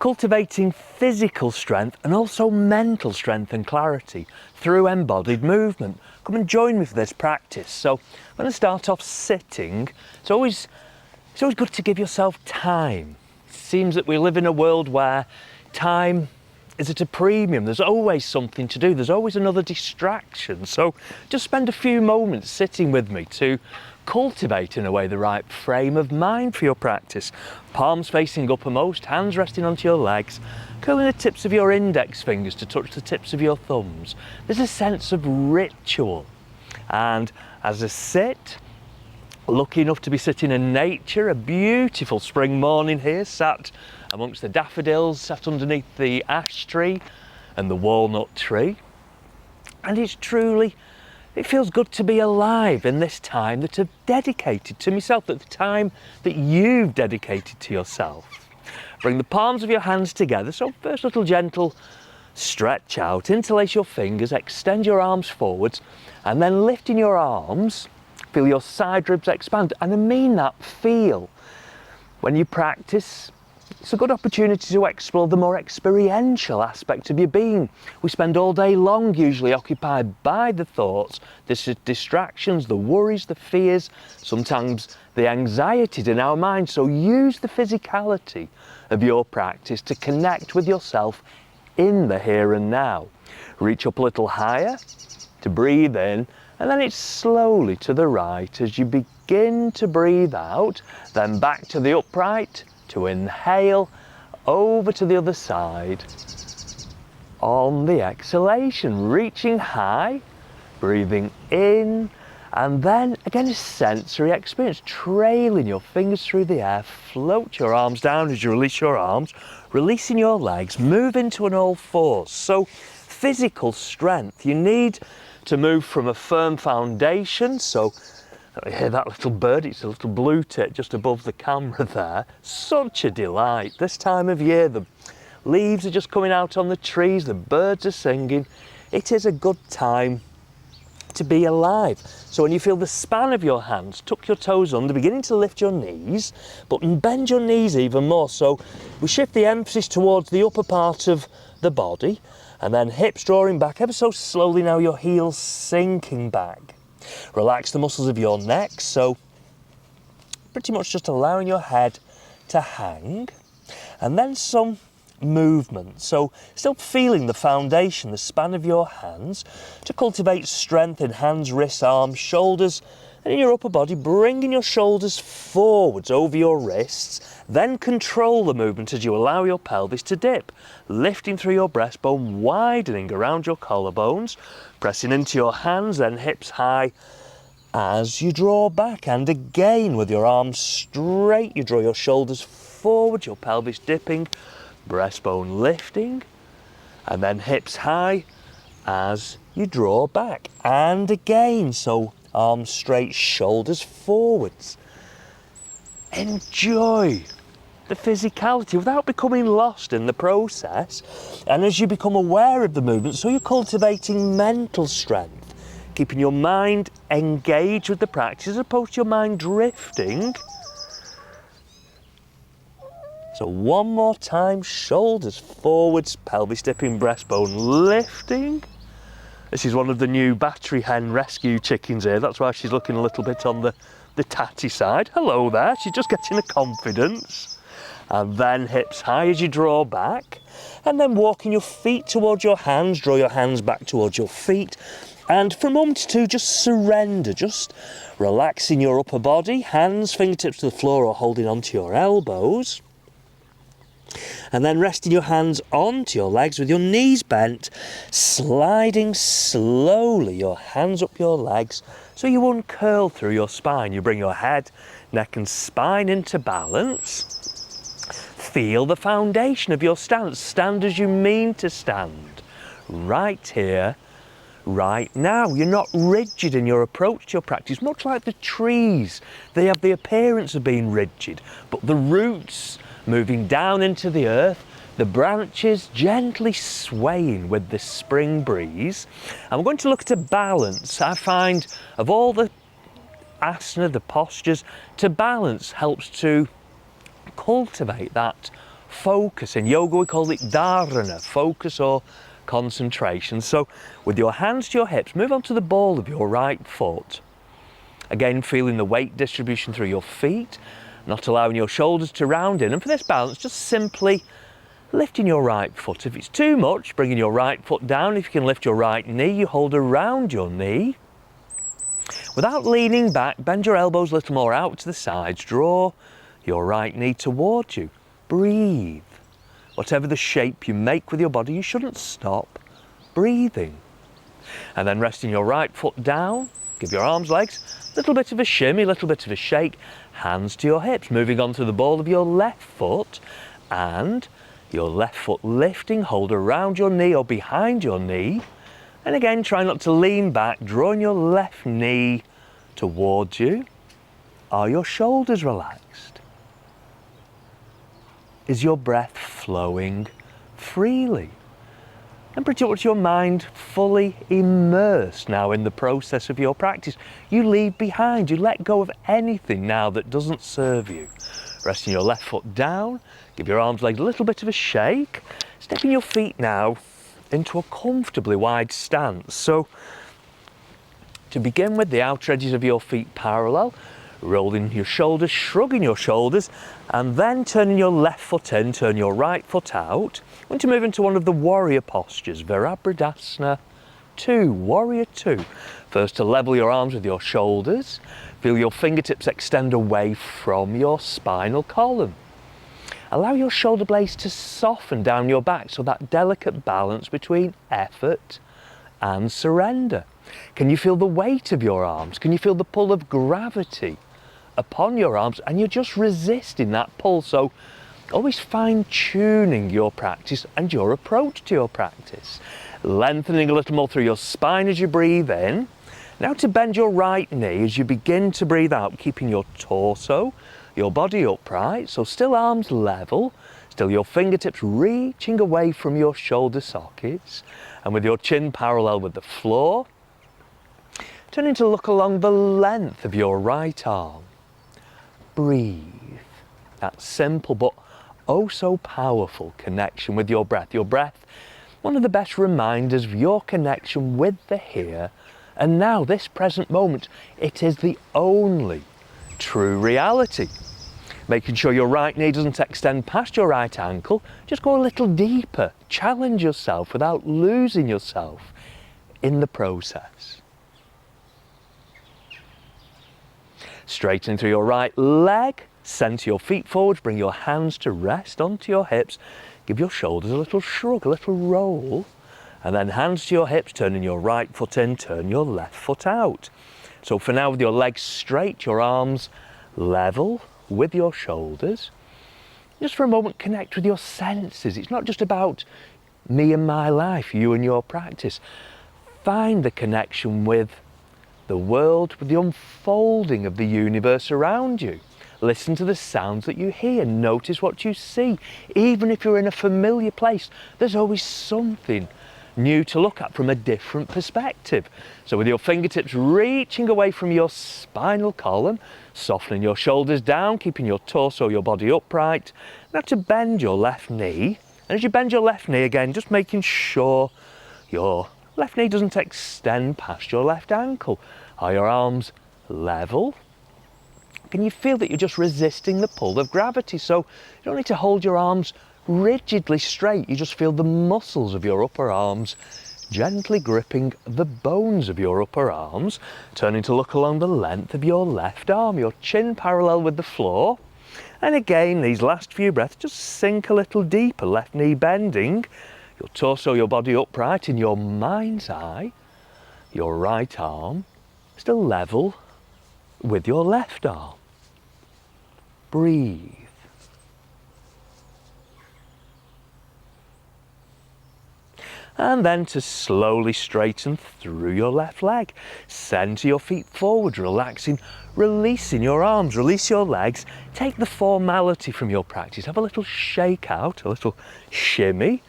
cultivating physical strength and also mental strength and clarity through embodied movement. Come and join me for this practice. So I'm going to start off sitting. It's always good to give yourself time. It seems that we live in a world where time is at a premium. There's always something to do. There's always another distraction. So just spend a few moments sitting with me to cultivate, in a way, the right frame of mind for your practice. Palms facing uppermost, hands resting onto your legs, curling the tips of your index fingers to touch the tips of your thumbs. There's a sense of ritual. And as I sit, lucky enough to be sitting in nature, a beautiful spring morning here, sat amongst the daffodils, sat underneath the ash tree and the walnut tree. And it feels good to be alive in this time that I've dedicated to myself, at the time that you've dedicated to yourself. Bring the palms of your hands together. So first, little gentle stretch out, interlace your fingers, extend your arms forwards, and then lifting your arms, feel your side ribs expand. And I mean that feel. When you practice, it's a good opportunity to explore the more experiential aspect of your being. We spend all day long usually occupied by the thoughts, the distractions, the worries, the fears, sometimes the anxieties in our minds. So use the physicality of your practice to connect with yourself in the here and now. Reach up a little higher to breathe in, and then it's slowly to the right as you begin to breathe out, then back to the upright, to inhale, over to the other side. On the exhalation, reaching high, breathing in, and then again a sensory experience, trailing your fingers through the air, float your arms down as you release your arms, releasing your legs, move into an all fours. So physical strength, you need to move from a firm foundation. So I hear that little bird, it's a little blue tit just above the camera there. Such a delight. This time of year, the leaves are just coming out on the trees, the birds are singing. It is a good time to be alive. So when you feel the span of your hands, tuck your toes under, beginning to lift your knees, but bend your knees even more. So we shift the emphasis towards the upper part of the body, and then hips drawing back ever so slowly, now your heels sinking back. Relax the muscles of your neck, so pretty much just allowing your head to hang, and then some movement. So still feeling the foundation, the span of your hands, to cultivate strength in hands, wrists, arms, shoulders, and in your upper body, bringing your shoulders forwards over your wrists. Then control the movement as you allow your pelvis to dip, lifting through your breastbone, widening around your collarbones, pressing into your hands, then hips high as you draw back. And again, with your arms straight, you draw your shoulders forward, your pelvis dipping, breastbone lifting, and then hips high as you draw back. And again, so arms straight, shoulders forwards. Enjoy the physicality without becoming lost in the process. And as you become aware of the movement, so you're cultivating mental strength, keeping your mind engaged with the practice as opposed to your mind drifting. So one more time, shoulders forwards, pelvis dipping, breastbone lifting. This is one of the new battery hen rescue chickens here. That's why she's looking a little bit on the tatty side. Hello there, she's just getting a confidence. And then hips high as you draw back. And then walking your feet towards your hands, draw your hands back towards your feet. And for a moment or two, just surrender, just relaxing your upper body, hands, fingertips to the floor or holding onto your elbows. And then resting your hands onto your legs with your knees bent, sliding slowly your hands up your legs so you uncurl through your spine. You bring your head, neck and spine into balance. Feel the foundation of your stance. Stand as you mean to stand. Right here, right now. You're not rigid in your approach to your practice, much like the trees. They have the appearance of being rigid, but the roots moving down into the earth, the branches gently swaying with the spring breeze. And we're going to look at a balance. I find of all the asana, the postures, to balance helps to cultivate that focus. In yoga we call it dharana, focus or concentration. So with your hands to your hips, move on to the ball of your right foot. Again, feeling the weight distribution through your feet, not allowing your shoulders to round in. And for this balance, just simply lifting your right foot. If it's too much, bringing your right foot down. If you can lift your right knee, you hold around your knee. Without leaning back, bend your elbows a little more out to the sides. Draw your right knee towards you. Breathe. Whatever the shape you make with your body, you shouldn't stop breathing. And then resting your right foot down, give your arms, legs, a little bit of a shimmy, a little bit of a shake, hands to your hips, moving on to the ball of your left foot, and your left foot lifting, hold around your knee or behind your knee. And again, try not to lean back, drawing your left knee towards you. Are your shoulders relaxed? Is your breath flowing freely? And pretty much your mind fully immersed now in the process of your practice. You leave behind, you let go of anything now that doesn't serve you. Resting your left foot down, give your arms, legs a little bit of a shake. Stepping your feet now into a comfortably wide stance. So to begin with, the outer edges of your feet parallel, rolling your shoulders, shrugging your shoulders, and then turning your left foot in, turn your right foot out. I want to move into one of the warrior postures, Virabhadasana 2, Warrior 2. First, to level your arms with your shoulders. Feel your fingertips extend away from your spinal column. Allow your shoulder blades to soften down your back, so that delicate balance between effort and surrender. Can you feel the weight of your arms? Can you feel the pull of gravity upon your arms? And you're just resisting that pull. So always fine-tuning your practice and your approach to your practice. Lengthening a little more through your spine as you breathe in. Now to bend your right knee as you begin to breathe out, keeping your torso, your body upright, so still arms level, still your fingertips reaching away from your shoulder sockets, and with your chin parallel with the floor, turning to look along the length of your right arm. Breathe. That simple but oh so powerful connection with your breath. Your breath, one of the best reminders of your connection with the here and now, this present moment. It is the only true reality. Making sure your right knee doesn't extend past your right ankle. Just go a little deeper. Challenge yourself without losing yourself in the process. Straighten through your right leg. Centre your feet forward. Bring your hands to rest onto your hips. Give your shoulders a little shrug, a little roll. And then hands to your hips, turning your right foot in, turn your left foot out. So for now, with your legs straight, your arms level with your shoulders. Just for a moment, connect with your senses. It's not just about me and my life, you and your practice. Find the connection with the world, with the unfolding of the universe around you. Listen to the sounds that you hear, notice what you see. Even if you're in a familiar place, there's always something new to look at from a different perspective. So with your fingertips reaching away from your spinal column, softening your shoulders down, keeping your torso, your body upright. Now to bend your left knee. And as you bend your left knee again, just making sure your left knee doesn't extend past your left ankle. Are your arms level? Can you feel that you're just resisting the pull of gravity? So you don't need to hold your arms rigidly straight. You just feel the muscles of your upper arms gently gripping the bones of your upper arms, turning to look along the length of your left arm, your chin parallel with the floor. And again, these last few breaths, just sink a little deeper, left knee bending, your torso, your body upright. In your mind's eye, your right arm still level with your left arm. Breathe. And then to slowly straighten through your left leg. Centre your feet forward, relaxing, releasing your arms, release your legs. Take the formality from your practice. Have a little shake out, a little shimmy,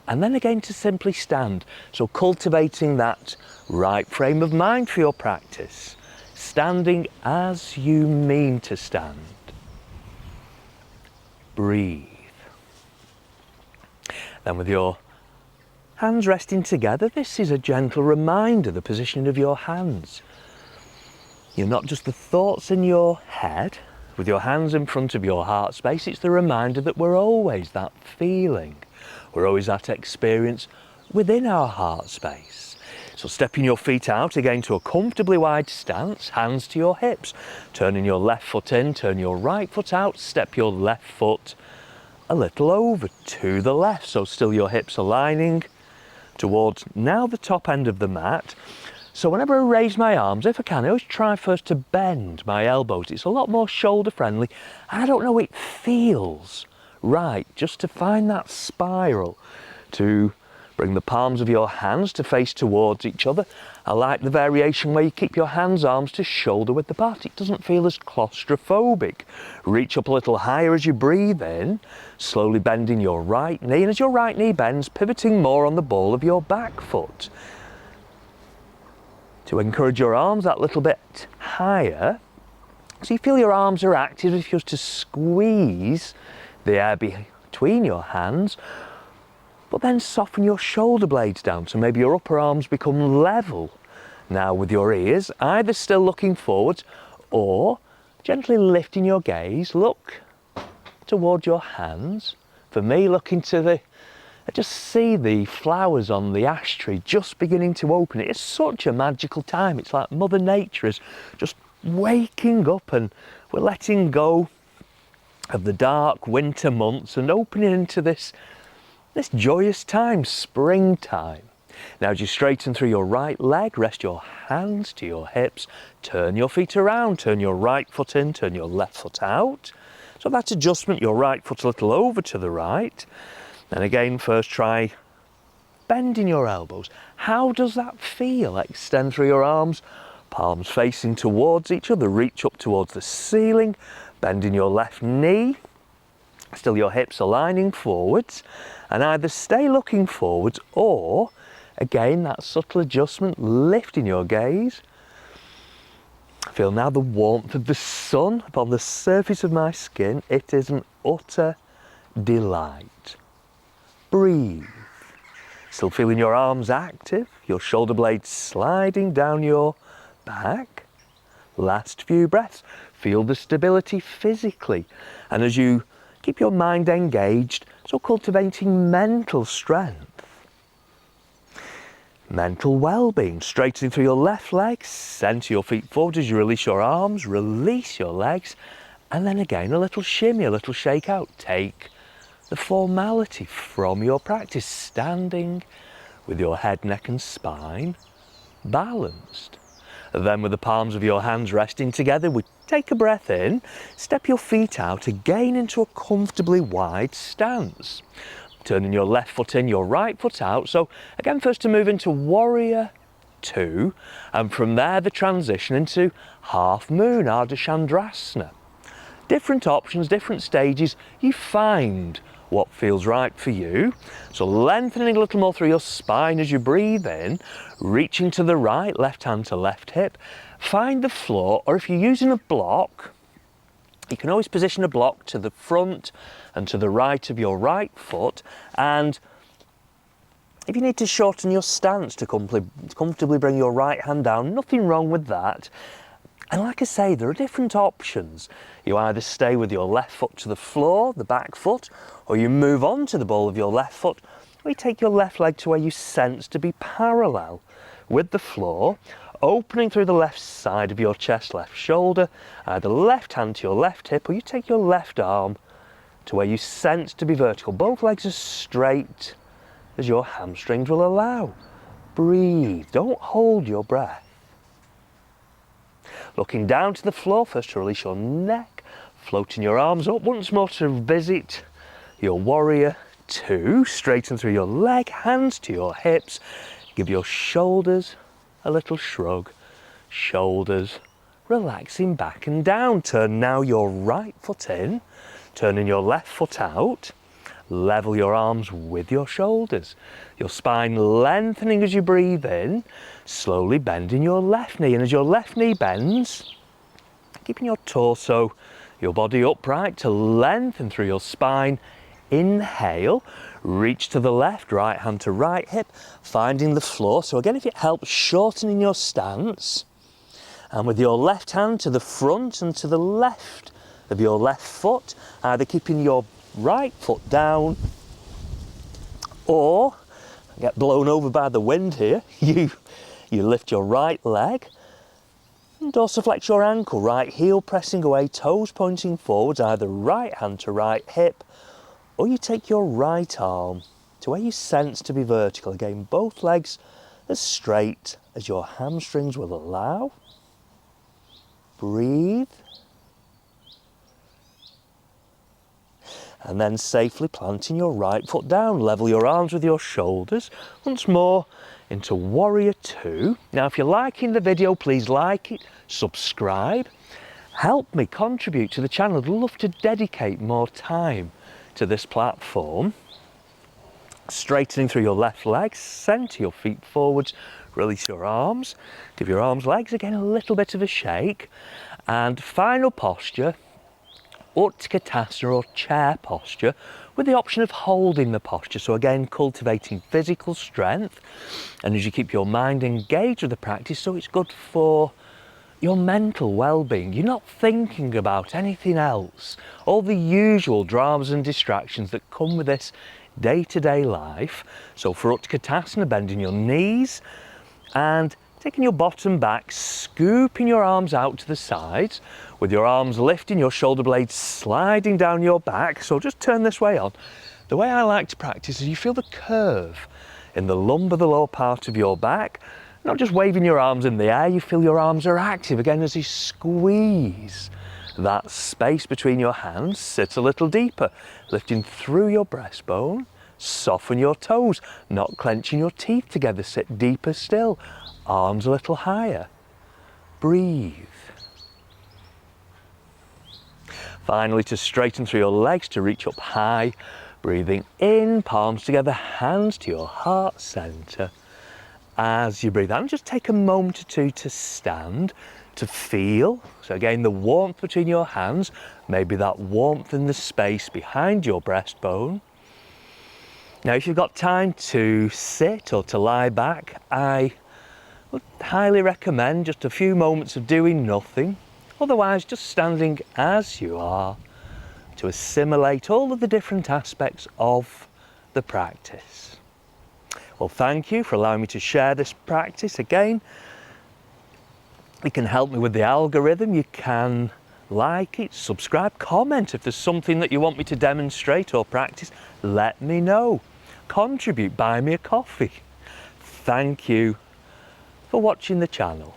and then again to simply stand. So cultivating that right frame of mind for your practice. Standing as you mean to stand. Breathe. Then with your hands resting together, this is a gentle reminder, the positioning of your hands. You're not just the thoughts in your head, with your hands in front of your heart space, it's the reminder that we're always that feeling. We're always that experience within our heart space. So stepping your feet out again to a comfortably wide stance, hands to your hips, turning your left foot in, turn your right foot out, step your left foot a little over to the left, so still your hips aligning towards now the top end of the mat. So whenever I raise my arms, if I can, I always try first to bend my elbows. It's a lot more shoulder friendly, and I don't know, it feels right just to find that spiral, to bring the palms of your hands to face towards each other. I like the variation where you keep your hands, arms to shoulder width apart. It doesn't feel as claustrophobic. Reach up a little higher as you breathe in, slowly bending your right knee, and as your right knee bends, pivoting more on the ball of your back foot. To encourage your arms that little bit higher, so you feel your arms are active, if you're to squeeze the air between your hands, but then soften your shoulder blades down, so maybe your upper arms become level now with your ears, either still looking forwards or gently lifting your gaze. Look towards your hands. For me, looking to I just see the flowers on the ash tree just beginning to open. It's such a magical time. It's like Mother Nature is just waking up, and we're letting go of the dark winter months and opening into this joyous time, springtime. Now as you straighten through your right leg, rest your hands to your hips, turn your feet around, turn your right foot in, turn your left foot out. So that adjustment, your right foot a little over to the right. And again, first try bending your elbows. How does that feel? Extend through your arms, palms facing towards each other, reach up towards the ceiling, bending your left knee, still your hips aligning forwards, and either stay looking forwards or, again, that subtle adjustment, lifting your gaze. Feel now the warmth of the sun upon the surface of my skin. It is an utter delight. Breathe. Still feeling your arms active, your shoulder blades sliding down your back. Last few breaths. Feel the stability physically. And as you keep your mind engaged, so cultivating mental strength. Mental well-being, straightening through your left leg, centre your feet forward as you release your arms, release your legs, and then again a little shimmy, a little shake out. Take the formality from your practice, standing with your head, neck and spine balanced. Then with the palms of your hands resting together, we take a breath in, step your feet out again into a comfortably wide stance. Turning your left foot in, your right foot out. So again, first to move into Warrior 2, and from there the transition into Half Moon, Ardha Chandrasana. Different options, different stages, you find what feels right for you. So lengthening a little more through your spine as you breathe in, reaching to the right, left hand to left hip. Find the floor, or if you're using a block, you can always position a block to the front and to the right of your right foot. And if you need to shorten your stance to comfortably bring your right hand down, nothing wrong with that. And like I say, there are different options. You either stay with your left foot to the floor, the back foot, or you move on to the ball of your left foot, or you take your left leg to where you sense to be parallel with the floor, opening through the left side of your chest, left shoulder, either left hand to your left hip, or you take your left arm to where you sense to be vertical. Both legs as straight as your hamstrings will allow. Breathe, don't hold your breath. Looking down to the floor, first to release your neck, floating your arms up once more to visit your Warrior 2. Straighten through your leg, hands to your hips. Give your shoulders a little shrug. Shoulders relaxing back and down. Turn now your right foot in, turning your left foot out. Level your arms with your shoulders. Your spine lengthening as you breathe in, slowly bending your left knee. And as your left knee bends, keeping your torso, your body upright to lengthen through your spine. Inhale, Reach to the left, right hand to right hip, finding the floor. So again, if it helps, shortening your stance. And with your left hand to the front and to the left of your left foot, either keeping your right foot down or, get blown over by the wind here, you lift your right leg and dorsiflex your ankle, right heel pressing away, toes pointing forwards, either right hand to right hip, or you take your right arm to where you sense to be vertical. Again, both legs as straight as your hamstrings will allow. Breathe. And then safely planting your right foot down. Level your arms with your shoulders. Once more into Warrior Two. Now, if you're liking the video, please like it, subscribe. Help me contribute to the channel. I'd love to dedicate more time to this platform. Straightening through your left leg, centre your feet forwards, release your arms, give your arms, legs again a little bit of a shake, and final posture, Utkatasana or chair posture, with the option of holding the posture. So again, cultivating physical strength, and as you keep your mind engaged with the practice, so it's good for your mental well-being. You're not thinking about anything else. All the usual dramas and distractions that come with this day-to-day life. So for Utkatasana, bending your knees and taking your bottom back, scooping your arms out to the sides, with your arms lifting, your shoulder blades sliding down your back. So just turn this way on. The way I like to practice is you feel the curve in the lumbar, the lower part of your back. Not just waving your arms in the air, you feel your arms are active again as you squeeze that space between your hands. Sit a little deeper, lifting through your breastbone. Soften your toes, not clenching your teeth together. Sit deeper still, arms a little higher. Breathe. Finally, to straighten through your legs, to reach up high. Breathing in, palms together, hands to your heart center. As you breathe out, just take a moment or two to stand, to feel. So again, the warmth between your hands, maybe that warmth in the space behind your breastbone. Now, if you've got time to sit or to lie back, I would highly recommend just a few moments of doing nothing. Otherwise, just standing as you are to assimilate all of the different aspects of the practice. Well, thank you for allowing me to share this practice. Again, you can help me with the algorithm. You can like it, subscribe, comment if there's something that you want me to demonstrate or practice. Let me know. Contribute, buy me a coffee. Thank you for watching the channel.